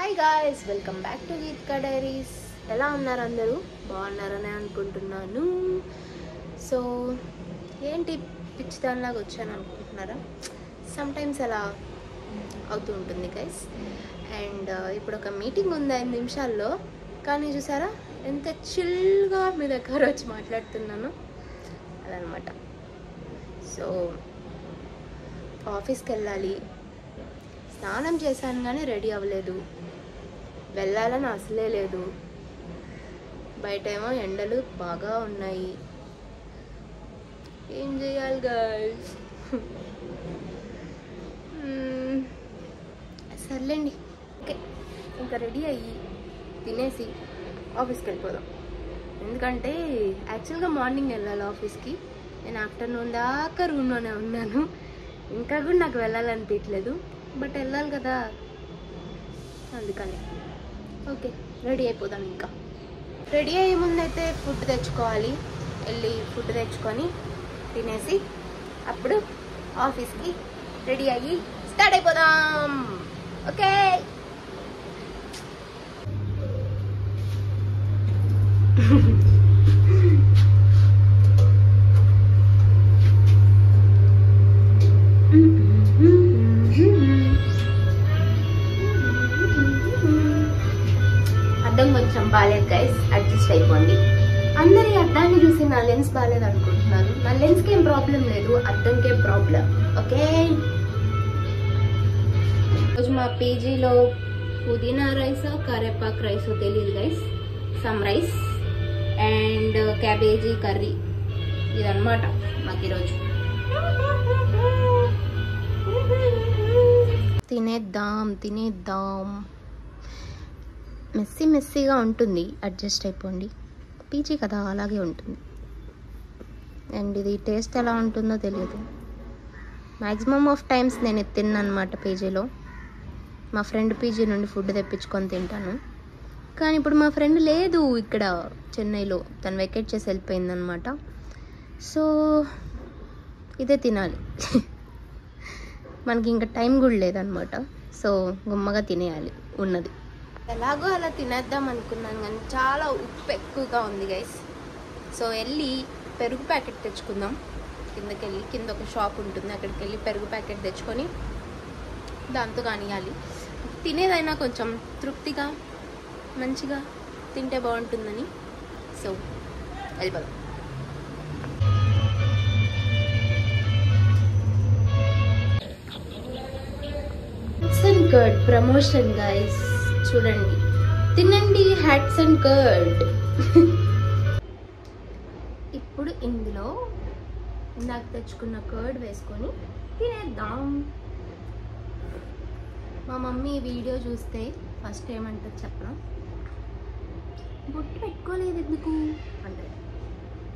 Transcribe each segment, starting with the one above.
Hi guys, welcome back to Geetika diaries. ఎలా ఉన్నారు అందరూ? బాగున్నారని అనుకుంటున్నాను. సో ఏంటి పిచ్చిదానిలాగా వచ్చాను అనుకుంటున్నారా? సమ్టైమ్స్ అలా అవుతూ ఉంటుంది గైస్. అండ్ ఇప్పుడు ఒక మీటింగ్ ఉంది 5 నిమిషాల్లో, కానీ చూసారా ఎంత చిల్గా మీ దగ్గర వచ్చి మాట్లాడుతున్నాను అదనమాట. సో ఆఫీస్కి వెళ్ళాలి. స్నానం చేశాను కానీ రెడీ అవ్వలేదు. వెళ్ళాలని అసలే లేదు. బయట ఏమో ఎండలు బాగా ఉన్నాయి. ఏం చేయాలి గైస్? సర్లేండి, ఓకే. ఇంకా రెడీ అయ్యి తినేసి ఆఫీస్కి వెళ్ళిపోదాం. ఎందుకంటే యాక్చువల్గా మార్నింగ్ వెళ్ళాలి ఆఫీస్కి. నేను ఆఫ్టర్నూన్ దాకా రూమ్లోనే ఉన్నాను. ఇంకా కూడా నాకు వెళ్ళాలనిపించలేదు, బట్ వెళ్ళాలి కదా, అందుకని ఓకే రెడీ అయిపోదాం. ఇంకా రెడీ అయ్యే ముందైతే ఫుడ్ తెచ్చుకోవాలి. వెళ్ళి ఫుడ్ తెచ్చుకొని తినేసి అప్పుడు ఆఫీస్కి రెడీ అయ్యి స్టార్ట్ అయిపోదాం. ఓకే. అద్దం కొంచెం బాగాలేదు గైస్, అడ్జస్ట్ అయిపోండి. అందరి అద్దాన్ని చూసి నా లెన్స్ బాగాలేదు అనుకుంటున్నారు. నా లెన్స్కి ఏం ప్రాబ్లం లేదు, అద్దంకి ఏం ప్రాబ్లం. ఓకే. రోజు మా పీజీలో పుదీనా రైస్, కరేపాక్ రైస్ తెలియదు guys, some rice and cabbage curry, ఇదన్నమాట మాకు ఈరోజు. తినేద్దాం. మెస్సీగా ఉంటుంది, అడ్జస్ట్ అయిపోండి. పీజీ కదా, అలాగే ఉంటుంది. అండ్ ఇది టేస్ట్ ఎలా ఉంటుందో తెలియదు. మ్యాక్సిమమ్ ఆఫ్ టైమ్స్ నేను ఇది తిన్నానమాట పీజీలో. మా ఫ్రెండ్ పీజీ నుండి ఫుడ్ తెప్పించుకొని తింటాను. కానీ ఇప్పుడు మా ఫ్రెండ్ లేదు ఇక్కడ చెన్నైలో, తను వెకేట్ చేసి వెళ్ళిపోయిందనమాట. సో ఇదే తినాలి. మనకి ఇంకా టైం కూడా లేదనమాట. సో గుమ్మగా తినేయాలి ఉన్నది. ఎలాగో అలా తినేద్దాం అనుకున్నాను, కానీ చాలా ఉప్పు ఎక్కువగా ఉంది గైస్. సో వెళ్ళి పెరుగు ప్యాకెట్ తెచ్చుకుందాం. కింద ఒక షాప్ ఉంటుంది, అక్కడికి వెళ్ళి పెరుగు ప్యాకెట్ తెచ్చుకొని దాంతో కానియాలి. తినేదైనా కొంచెం తృప్తిగా మంచిగా తింటే బాగుంటుందని. సో వెళ్ళిపోదాం. కర్డ్ ప్రమోషన్ గైస్, చూడండి, తినండి హ్యాట్స్ అండ్ కర్డ్. ఇప్పుడు ఇందులో ఇందాక తెచ్చుకున్న కర్డ్ వేసుకొని తినేద్దాం. మా మమ్మీ వీడియో చూస్తే ఫస్ట్ ఏమంటుంది చెప్పనా? బొట్టు పెట్టుకోలేదు ఎందుకు అంటే,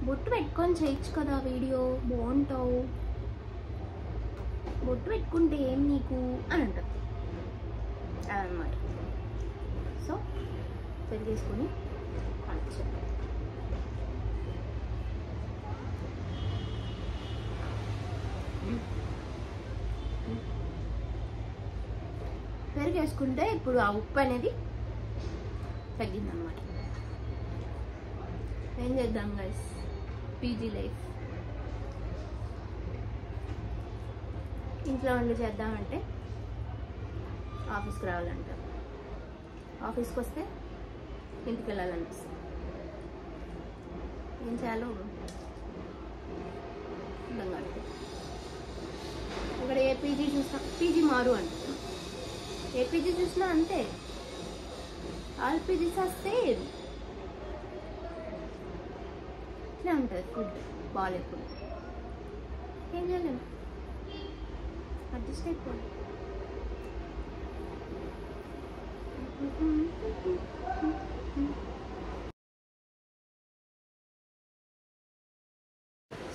బొట్టు పెట్టుకొని చేయొచ్చు కదా వీడియో, బాగుంటావు, బొట్టు పెట్టుకుంటే ఏం నీకు అని అంటారు అదనమాట. సో పెరిగేసుకొని పెరిగేసుకుంటే ఇప్పుడు ఆ ఉప్పు అనేది తగ్గిందనమాట. ఏం చేద్దాం గైస్, పీజీ లైఫ్. ఇంట్లో వండి చేద్దామంటే ఆఫీస్కి రావాలంటారు, ఆఫీస్కి వస్తే ఇంటికి వెళ్ళాలనిపిస్తుంది. ఏం చేయాలో అర్థం కాదు. ఇక్కడ ఏ పీజీ చూసినా పీజీ మారు అంటున్నాం, ఏ పీజీ చూసినా అంతే. ఆల్ పీజీస్ వస్తే ఇట్లా ఉంటుంది, ఫుడ్ బాగాలేకుండా. ఏం చేయలేము, అడ్జస్ట్ అయిపోయింది.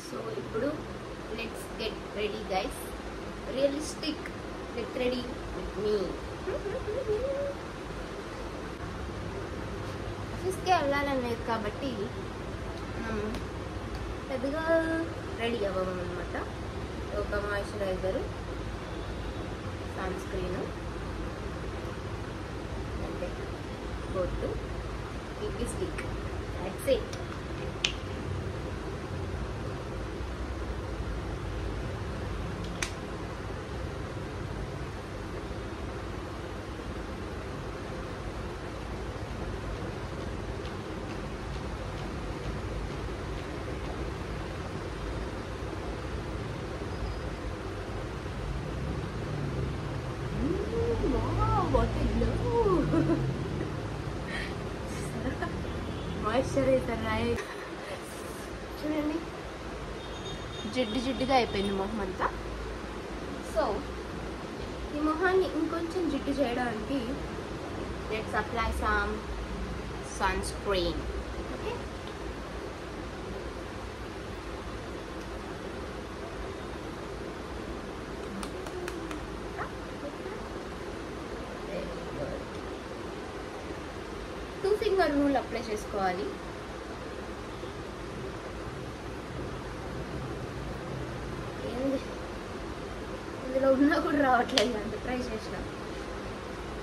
సో ఇప్పుడు let's get ready guys. Realistic, get ready with me. ఆఫీస్కే వెళ్ళాలని లేదు కాబట్టి మనం పెద్దగా రెడీ అవ్వమన్నమాట. ఒక moisturiser, sunscreen, go to this week. That's it. Moisturiser రాయి చూడండి, జిడ్డుగా అయిపోయింది మొహం అంతా. సో ఈ మొహాన్ని ఇంకొంచెం జిడ్డు చేయడానికి let's apply some sunscreen. Okay, two finger rule apply చేసుకోవాలి. ఇందులో ఉన్నా కూడా రావట్లేదు, అంత ట్రై చేసినా.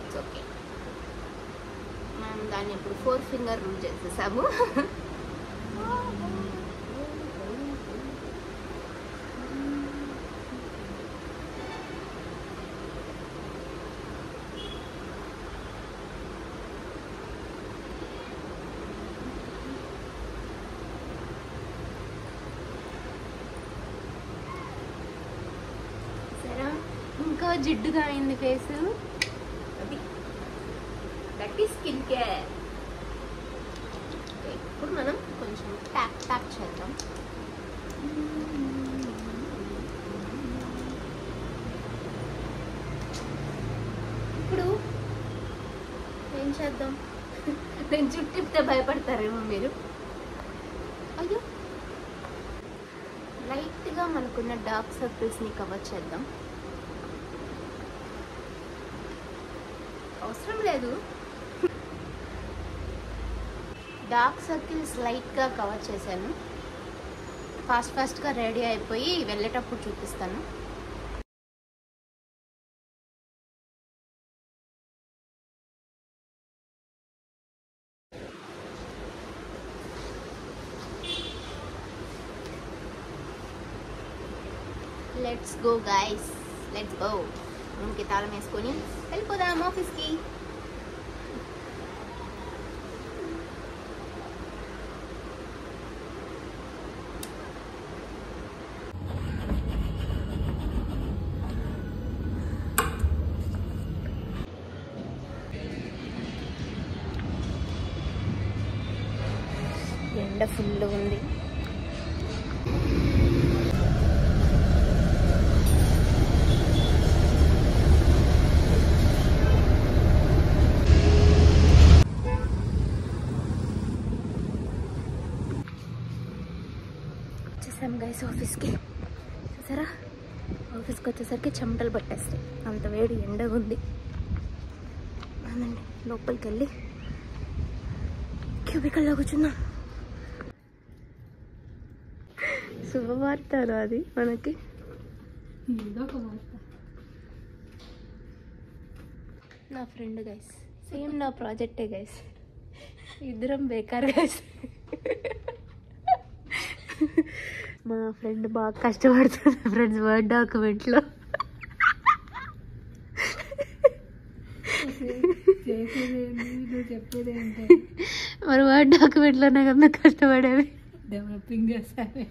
ఇట్స్ ఓకే, మనం దాన్ని ఇప్పుడు 4 ఫింగర్ రూల్ చేసేసాము. ఇంకా జిడ్డుగా అయింది ఫేస్, అది దట్ ఈస్ స్కిన్ కేర్. ఇప్పుడు మనం కొంచెం ట్యాప్ చేద్దాం. ఇప్పుడు ఏం చేద్దాం, నేను చుట్టిప్తే భయపడతారేమో మీరు. అయ్యో, లైట్గా మనకున్న డార్క్ సర్కిల్స్ని కవర్ చేద్దాం. అవసరం లేదు, డార్క్ సర్కిల్స్ లైట్గా కవర్ చేశాను. ఫాస్ట్గా రెడీ అయిపోయి వెళ్ళేటప్పుడు చూపిస్తాను. Let's go guys, let's go. రూమ్కి తాళం వేసుకొని వెళ్ళిపోదాం ఆఫీస్కి. ఎండ ఫుల్ ఉంది. గైస్ ఆఫీస్కి చూసారా, ఆఫీస్కి వచ్చేసరికి చెమటలు పట్టేస్తాయి, అంత వేడి ఎండగా ఉంది. అవునండి, లోపలికి వెళ్ళి క్యూబికల్లో కూర్చున్నాం. శుభవార్త అది మనకి. నా ఫ్రెండ్ గైస్, సేమ్ నా ప్రాజెక్టే గైస్, ఇద్దరం బేకార్ గైస్. మా ఫ్రెండ్ బాగా కష్టపడుతుంది ఫ్రెండ్స్ వర్డ్ డాక్యుమెంట్లో. మరి వర్డ్ డాక్యుమెంట్లోనే కదా కష్టపడేది. డెవలపింగ్ చేస్తాను.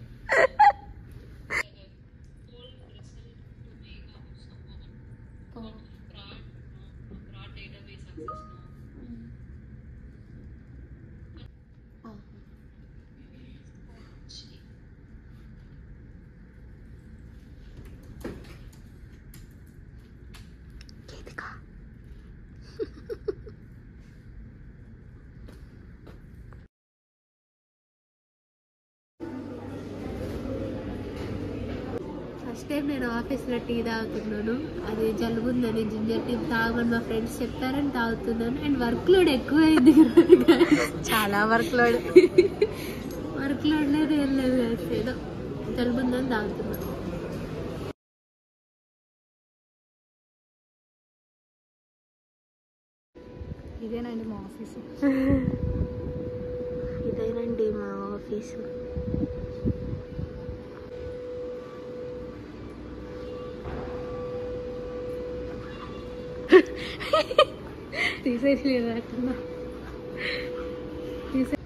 ఫస్ట్ టైం నేను ఆఫీస్లో టీ తాగుతున్నాను. అది జలుబుందని జింజర్ టీ తాగమని మా ఫ్రెండ్స్ చెప్పారని తాగుతున్నాను. అండ్ వర్క్ లోడ్ ఎక్కువైంది, చాలా వర్క్ లోడ్ లేదు, ఏం లేదు, ఏదో జలుబుందని తాగుతున్నాను. ఇదేనండి మా ఆఫీసు. ఇదేనండి మా ఆఫీసు. తీసేసి లేదన్నా తీసే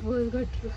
పోదు కొట్టు